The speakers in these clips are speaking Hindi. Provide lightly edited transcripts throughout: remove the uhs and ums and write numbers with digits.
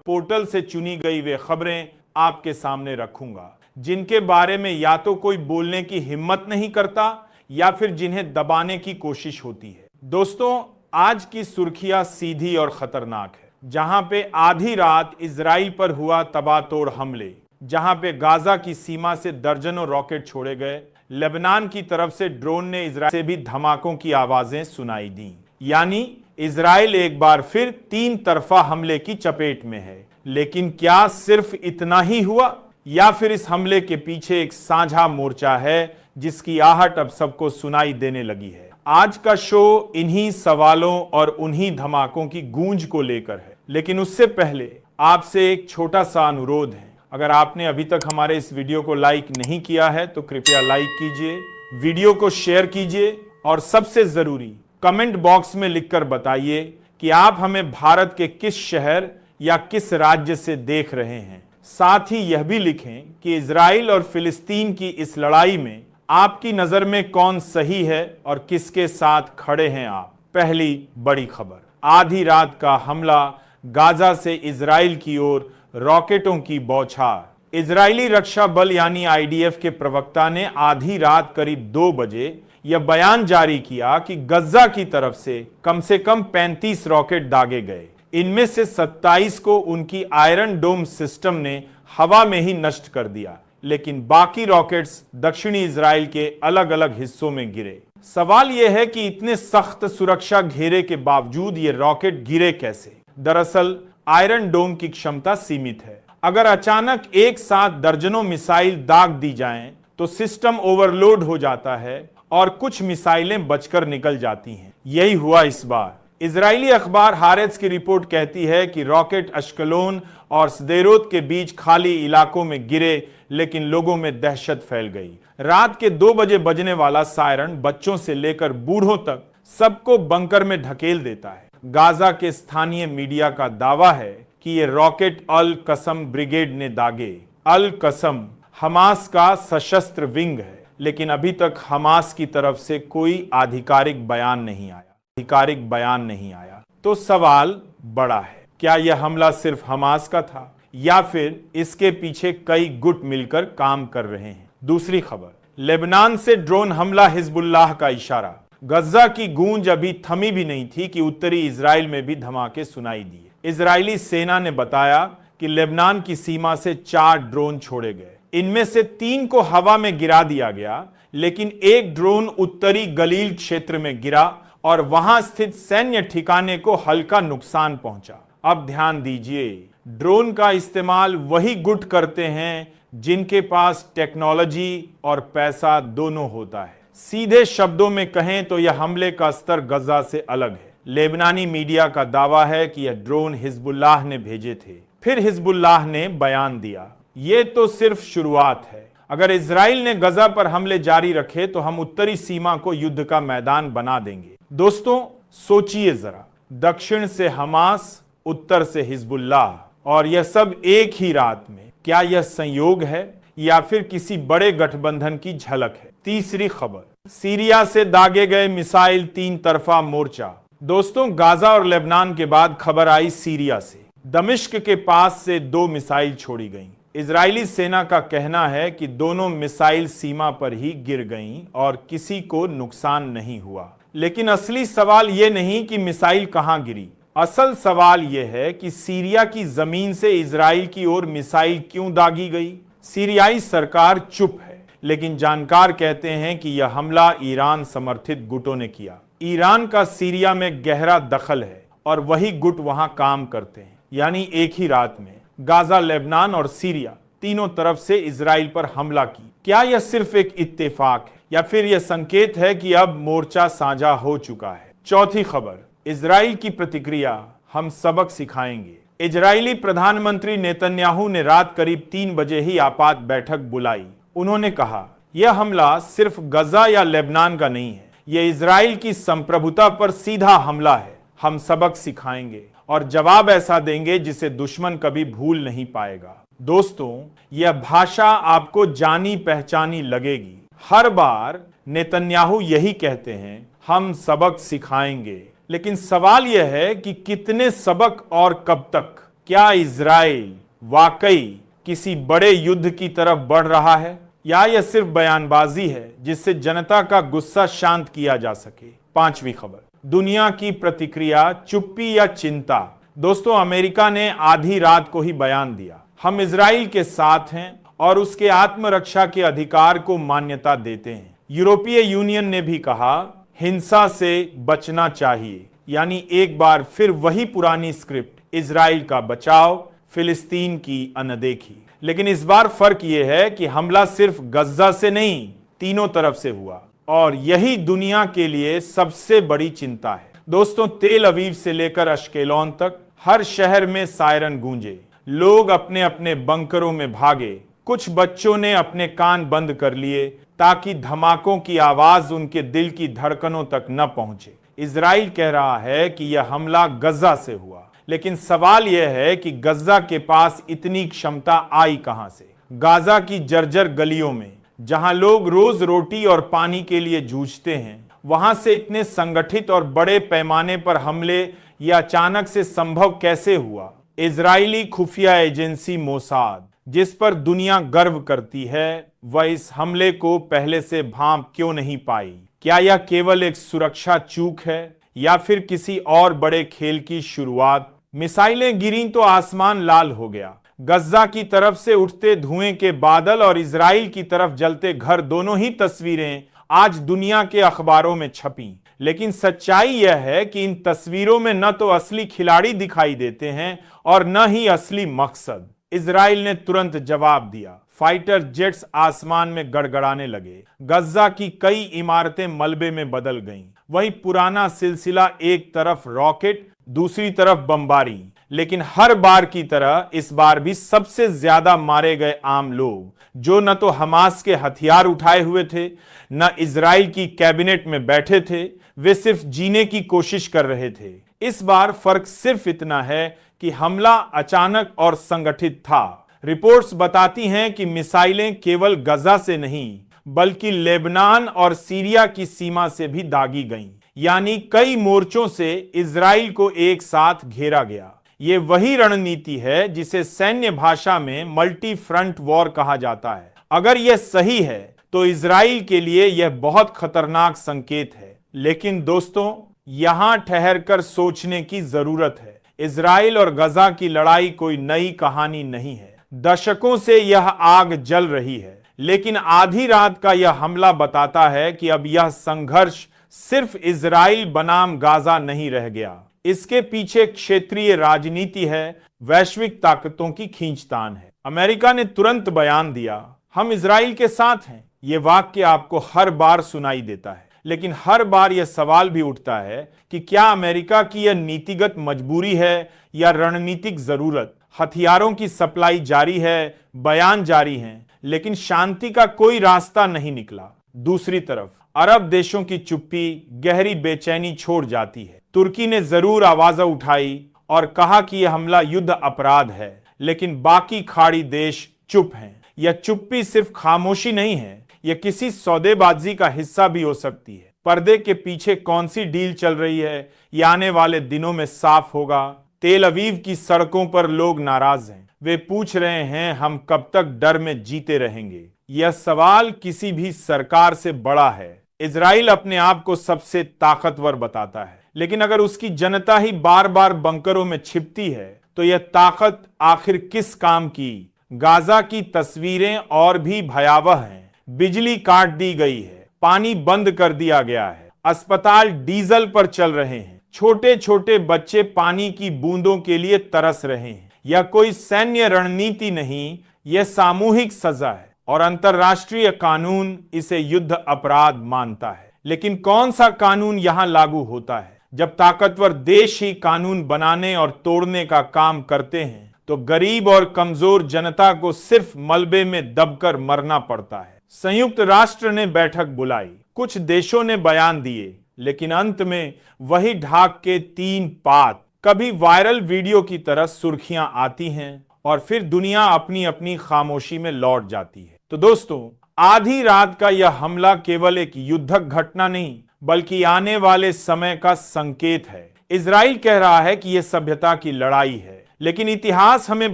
पोर्टल से चुनी गई वे खबरें आपके सामने रखूंगा जिनके बारे में या तो कोई बोलने की हिम्मत नहीं करता या फिर जिन्हें दबाने की कोशिश होती है। दोस्तों, आज की सुर्खियां सीधी और खतरनाक है। जहां पे आधी रात इजराइल पर हुआ तबाहतोड़ हमले, जहां पे गाजा की सीमा से दर्जनों रॉकेट छोड़े गए, लेबनान की तरफ से ड्रोन ने इजराइल से भी धमाकों की आवाजें सुनाई दी। यानी इजराइल एक बार फिर तीन तरफा हमले की चपेट में है। लेकिन क्या सिर्फ इतना ही हुआ या फिर इस हमले के पीछे एक साझा मोर्चा है जिसकी आहट अब सबको सुनाई देने लगी है? आज का शो इन्हीं सवालों और उन्हीं धमाकों की गूंज को लेकर है। लेकिन उससे पहले आपसे एक छोटा सा अनुरोध है। अगर आपने अभी तक हमारे इस वीडियो को लाइक नहीं किया है तो कृपया लाइक कीजिए, वीडियो को शेयर कीजिए और सबसे जरूरी कमेंट बॉक्स में लिखकर बताइए कि आप हमें भारत के किस शहर या किस राज्य से देख रहे हैं। साथ ही यह भी लिखें कि इजराइल और फिलिस्तीन की इस लड़ाई में आपकी नजर में कौन सही है और किसके साथ खड़े हैं आप। पहली बड़ी खबर, आधी रात का हमला, गाजा से इजराइल की ओर रॉकेटों की बौछार। इजरायली रक्षा बल यानी आईडीएफ के प्रवक्ता ने आधी रात करीब 2 बजे यह बयान जारी किया कि गजा की तरफ से कम 35 रॉकेट दागे गए। इनमें से 27 को उनकी आयरन डोम सिस्टम ने हवा में ही नष्ट कर दिया, लेकिन बाकी रॉकेट्स दक्षिणी इजराइल के अलग अलग हिस्सों में गिरे। सवाल यह है कि इतने सख्त सुरक्षा घेरे के बावजूद ये रॉकेट गिरे कैसे? दरअसल आयरन डोम की क्षमता सीमित है। अगर अचानक एक साथ दर्जनों मिसाइल दाग दी जाएं, तो सिस्टम ओवरलोड हो जाता है और कुछ मिसाइलें बचकर निकल जाती हैं। यही हुआ इस बार। इजरायली अखबार हारेट्स की रिपोर्ट कहती है कि रॉकेट अश्कलोन और सदेरोत के बीच खाली इलाकों में गिरे, लेकिन लोगों में दहशत फैल गई। रात के 2 बजे बजने वाला सायरन बच्चों से लेकर बूढ़ों तक सबको बंकर में ढकेल देता है। गाजा के स्थानीय मीडिया का दावा है कि ये रॉकेट अल कसम ब्रिगेड ने दागे। अल कसम हमास का सशस्त्र विंग है, लेकिन अभी तक हमास की तरफ से कोई आधिकारिक बयान नहीं आया। तो सवाल बड़ा है, क्या यह हमला सिर्फ हमास का था या फिर इसके पीछे कई गुट मिलकर काम कर रहे हैं? दूसरी खबर, लेबनान से ड्रोन हमला, हिजबुल्लाह का इशारा। गजा की गूंज अभी थमी भी नहीं थी कि उत्तरी इजराइल में भी धमाके सुनाई दिए। इजरायली सेना ने बताया कि लेबनान की सीमा से 4 ड्रोन छोड़े गए। इनमें से 3 को हवा में गिरा दिया गया, लेकिन एक ड्रोन उत्तरी गलील क्षेत्र में गिरा और वहां स्थित सैन्य ठिकाने को हल्का नुकसान पहुंचा। अब ध्यान दीजिए, ड्रोन का इस्तेमाल वही गुट करते हैं जिनके पास टेक्नोलॉजी और पैसा दोनों होता है। सीधे शब्दों में कहें तो यह हमले का स्तर गजा से अलग है। लेबनानी मीडिया का दावा है कि यह ड्रोन हिजबुल्लाह ने भेजे थे। फिर हिजबुल्लाह ने बयान दिया, यह तो सिर्फ शुरुआत है। अगर इजराइल ने गजा पर हमले जारी रखे तो हम उत्तरी सीमा को युद्ध का मैदान बना देंगे। दोस्तों, सोचिए जरा, दक्षिण से हमास, उत्तर से हिजबुल्लाह, और यह सब एक ही रात में। क्या यह संयोग है या फिर किसी बड़े गठबंधन की झलक है? तीसरी खबर, सीरिया से दागे गए मिसाइल, 3 तरफा मोर्चा। दोस्तों, गाजा और लेबनान के बाद खबर आई सीरिया से। दमिश्क के पास से 2 मिसाइल छोड़ी गईं। इजरायली सेना का कहना है कि दोनों मिसाइल सीमा पर ही गिर गईं और किसी को नुकसान नहीं हुआ। लेकिन असली सवाल यह नहीं कि मिसाइल कहां गिरी। असल सवाल यह है कि सीरिया की जमीन से इजराइल की ओर मिसाइल क्यों दागी गई। सीरियाई सरकार चुप है, लेकिन जानकार कहते हैं कि यह हमला ईरान समर्थित गुटों ने किया। ईरान का सीरिया में गहरा दखल है और वही गुट वहां काम करते हैं। यानी एक ही रात में गाजा, लेबनान और सीरिया तीनों तरफ से इजराइल पर हमला की। क्या यह सिर्फ एक इत्तेफाक है या फिर यह संकेत है कि अब मोर्चा साझा हो चुका है? चौथी खबर, इजराइल की प्रतिक्रिया, हम सबक सिखाएंगे। इजरायली प्रधानमंत्री नेतन्याहू ने रात करीब 3 बजे ही आपात बैठक बुलाई। उन्होंने कहा, यह हमला सिर्फ गजा या लेबनान का नहीं है, यह इजराइल की संप्रभुता पर सीधा हमला है। हम सबक सिखाएंगे और जवाब ऐसा देंगे जिसे दुश्मन कभी भूल नहीं पाएगा। दोस्तों, यह भाषा आपको जानी पहचानी लगेगी। हर बार नेतन्याहू यही कहते हैं, हम सबक सिखाएंगे। लेकिन सवाल यह है कि कितने सबक और कब तक? क्या इजराइल वाकई किसी बड़े युद्ध की तरफ बढ़ रहा है या यह सिर्फ बयानबाजी है जिससे जनता का गुस्सा शांत किया जा सके? पांचवी खबर, दुनिया की प्रतिक्रिया, चुप्पी या चिंता। दोस्तों, अमेरिका ने आधी रात को ही बयान दिया, हम इजराइल के साथ हैं और उसके आत्मरक्षा के अधिकार को मान्यता देते हैं। यूरोपीय यूनियन ने भी कहा हिंसा से बचना चाहिए, यानी एक बार फिर वही पुरानी स्क्रिप्ट, इजराइल का बचाव, फिलिस्तीन की अनदेखी। लेकिन इस बार फर्क यह है कि हमला सिर्फ गज्जा से नहीं, तीनों तरफ से हुआ और यही दुनिया के लिए सबसे बड़ी चिंता है। दोस्तों, तेल अवीव से लेकर अश्केलॉन तक हर शहर में सायरन गूंजे, लोग अपने अपने बंकरों में भागे, कुछ बच्चों ने अपने कान बंद कर लिए ताकि धमाकों की आवाज उनके दिल की धड़कनों तक न पहुंचे। इजराइल कह रहा है कि यह हमला गज्जा से हुआ, लेकिन सवाल यह है कि गज्जा के पास इतनी क्षमता आई कहां से? गाजा की जर्जर गलियों में, जहां लोग रोज रोटी और पानी के लिए जूझते हैं, वहां से इतने संगठित और बड़े पैमाने पर हमले ये अचानक से संभव कैसे हुआ? इजरायली खुफिया एजेंसी मोसाद, जिस पर दुनिया गर्व करती है, वह इस हमले को पहले से भांप क्यों नहीं पाई? क्या यह केवल एक सुरक्षा चूक है या फिर किसी और बड़े खेल की शुरुआत? मिसाइलें गिरी तो आसमान लाल हो गया, गज्जा की तरफ से उठते धुएं के बादल और इजराइल की तरफ जलते घर, दोनों ही तस्वीरें आज दुनिया के अखबारों में छपी। लेकिन सच्चाई यह है कि इन तस्वीरों में न तो असली खिलाड़ी दिखाई देते हैं और न ही असली मकसद। इजराइल ने तुरंत जवाब दिया, फाइटर जेट्स आसमान में गड़गड़ाने लगे, गज्जा की कई इमारतें मलबे में बदल गईं। वही पुराना सिलसिला, एक तरफ रॉकेट, दूसरी तरफ बमबारी। लेकिन हर बार की तरह इस बार भी सबसे ज्यादा मारे गए आम लोग, जो न तो हमास के हथियार उठाए हुए थे, न इजराइल की कैबिनेट में बैठे थे, वे सिर्फ जीने की कोशिश कर रहे थे। इस बार फर्क सिर्फ इतना है कि हमला अचानक और संगठित था। रिपोर्ट्स बताती हैं कि मिसाइलें केवल गजा से नहीं, बल्कि लेबनान और सीरिया की सीमा से भी दागी गईं। यानी कई मोर्चों से इजराइल को एक साथ घेरा गया। ये वही रणनीति है जिसे सैन्य भाषा में मल्टी फ्रंट वॉर कहा जाता है। अगर यह सही है तो इजराइल के लिए यह बहुत खतरनाक संकेत है। लेकिन दोस्तों, यहां ठहरकर सोचने की जरूरत है। इजराइल और गजा की लड़ाई कोई नई कहानी नहीं है। दशकों से यह आग जल रही है, लेकिन आधी रात का यह हमला बताता है कि अब यह संघर्ष सिर्फ इजराइल बनाम गाजा नहीं रह गया। इसके पीछे क्षेत्रीय राजनीति है, वैश्विक ताकतों की खींचतान है। अमेरिका ने तुरंत बयान दिया, हम इजराइल के साथ हैं। यह वाक्य आपको हर बार सुनाई देता है, लेकिन हर बार यह सवाल भी उठता है कि क्या अमेरिका की यह नीतिगत मजबूरी है या रणनीतिक जरूरत? हथियारों की सप्लाई जारी है, बयान जारी हैं, लेकिन शांति का कोई रास्ता नहीं निकला। दूसरी तरफ अरब देशों की चुप्पी गहरी बेचैनी छोड़ जाती है। तुर्की ने जरूर आवाज उठाई और कहा कि यह हमला युद्ध अपराध है, लेकिन बाकी खाड़ी देश चुप हैं। यह चुप्पी सिर्फ खामोशी नहीं है, यह किसी सौदेबाजी का हिस्सा भी हो सकती है। पर्दे के पीछे कौन सी डील चल रही है, यह आने वाले दिनों में साफ होगा। तेल अवीव की सड़कों पर लोग नाराज हैं। वे पूछ रहे हैं, हम कब तक डर में जीते रहेंगे? यह सवाल किसी भी सरकार से बड़ा है। इजराइल अपने आप को सबसे ताकतवर बताता है, लेकिन अगर उसकी जनता ही बार बार बंकरों में छिपती है तो यह ताकत आखिर किस काम की? गाजा की तस्वीरें और भी भयावह हैं। बिजली काट दी गई है, पानी बंद कर दिया गया है, अस्पताल डीजल पर चल रहे हैं, छोटे छोटे बच्चे पानी की बूंदों के लिए तरस रहे हैं। यह कोई सैन्य रणनीति नहीं, यह सामूहिक सजा है और अंतर्राष्ट्रीय कानून इसे युद्ध अपराध मानता है। लेकिन कौन सा कानून यहां लागू होता है? जब ताकतवर देश ही कानून बनाने और तोड़ने का काम करते हैं तो गरीब और कमजोर जनता को सिर्फ मलबे में दबकर मरना पड़ता है। संयुक्त राष्ट्र ने बैठक बुलाई, कुछ देशों ने बयान दिए, लेकिन अंत में वही ढाक के 3 पात, कभी वायरल वीडियो की तरह सुर्खियां आती हैं और फिर दुनिया अपनी अपनी खामोशी में लौट जाती है। तो दोस्तों, आधी रात का यह हमला केवल एक युद्धक घटना नहीं, बल्कि आने वाले समय का संकेत है। इजराइल कह रहा है कि यह सभ्यता की लड़ाई है, लेकिन इतिहास हमें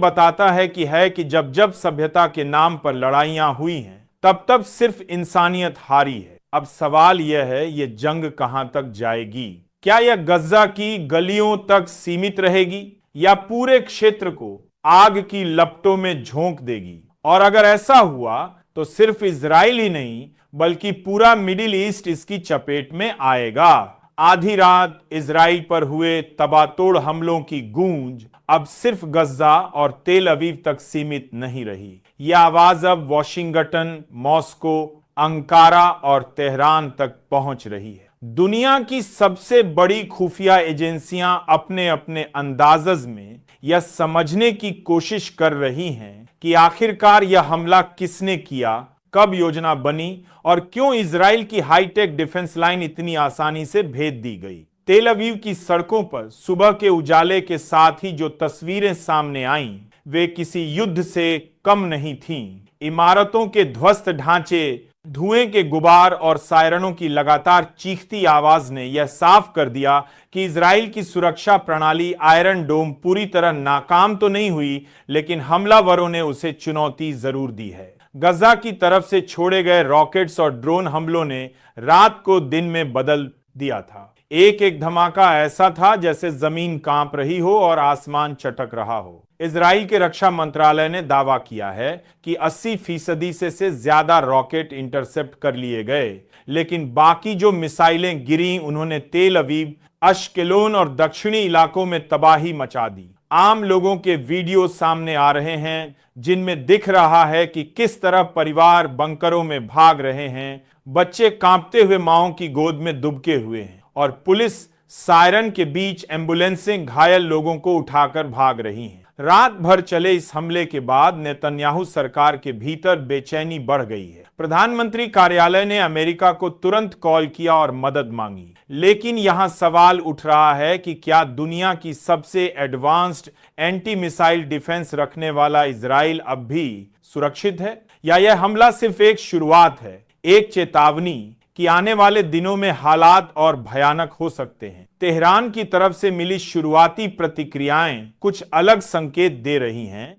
बताता है कि जब जब सभ्यता के नाम पर लड़ाइयां हुई हैं, तब तब सिर्फ इंसानियत हारी है। अब सवाल यह है, ये जंग कहां तक जाएगी? क्या यह गज्जा की गलियों तक सीमित रहेगी या पूरे क्षेत्र को आग की लपटों में झोंक देगी? और अगर ऐसा हुआ तो सिर्फ इजराइल ही नहीं बल्कि पूरा मिडिल ईस्ट इसकी चपेट में आएगा। आधी रात इजराइल पर हुए तबातोड़ हमलों की गूंज अब सिर्फ गज्जा और तेल अवीव तक सीमित नहीं रही। यह आवाज अब वॉशिंगटन, मॉस्को, अंकारा और तेहरान तक पहुंच रही है। दुनिया की सबसे बड़ी खुफिया एजेंसियां अपने अपने अंदाज़ में यह समझने की कोशिश कर रही हैं कि आखिरकार यह हमला किसने किया, कब योजना बनी और क्यों इजराइल की हाईटेक डिफेंस लाइन इतनी आसानी से भेद दी गई। तेल अवीव की सड़कों पर सुबह के उजाले के साथ ही जो तस्वीरें सामने आईं, वे किसी युद्ध से कम नहीं थीं। इमारतों के ध्वस्त ढांचे, धुएं के गुबार और सायरनों की लगातार चीखती आवाज ने यह साफ कर दिया कि इजराइल की सुरक्षा प्रणाली आयरन डोम पूरी तरह नाकाम तो नहीं हुई, लेकिन हमलावरों ने उसे चुनौती जरूर दी है। गजा की तरफ से छोड़े गए रॉकेट्स और ड्रोन हमलों ने रात को दिन में बदल दिया था। एक एक धमाका ऐसा था जैसे जमीन कांप रही हो और आसमान चटक रहा हो। इजराइल के रक्षा मंत्रालय ने दावा किया है कि 80% से ज्यादा रॉकेट इंटरसेप्ट कर लिए गए, लेकिन बाकी जो मिसाइलें गिरी उन्होंने तेल अवीव, अश्केलोन और दक्षिणी इलाकों में तबाही मचा दी। आम लोगों के वीडियो सामने आ रहे हैं जिनमें दिख रहा है कि किस तरह परिवार बंकरों में भाग रहे हैं, बच्चे कांपते हुए माओं की गोद में दुबके हुए हैं और पुलिस सायरन के बीच एम्बुलेंसें घायल लोगों को उठाकर भाग रही हैं। रात भर चले इस हमले के बाद नेतन्याहू सरकार के भीतर बेचैनी बढ़ गई है। प्रधानमंत्री कार्यालय ने अमेरिका को तुरंत कॉल किया और मदद मांगी, लेकिन यहां सवाल उठ रहा है कि क्या दुनिया की सबसे एडवांस्ड एंटी मिसाइल डिफेंस रखने वाला इजराइल अब भी सुरक्षित है, या यह हमला सिर्फ एक शुरुआत है, एक चेतावनी कि आने वाले दिनों में हालात और भयानक हो सकते हैं। तेहरान की तरफ से मिली शुरुआती प्रतिक्रियाएं कुछ अलग संकेत दे रही हैं।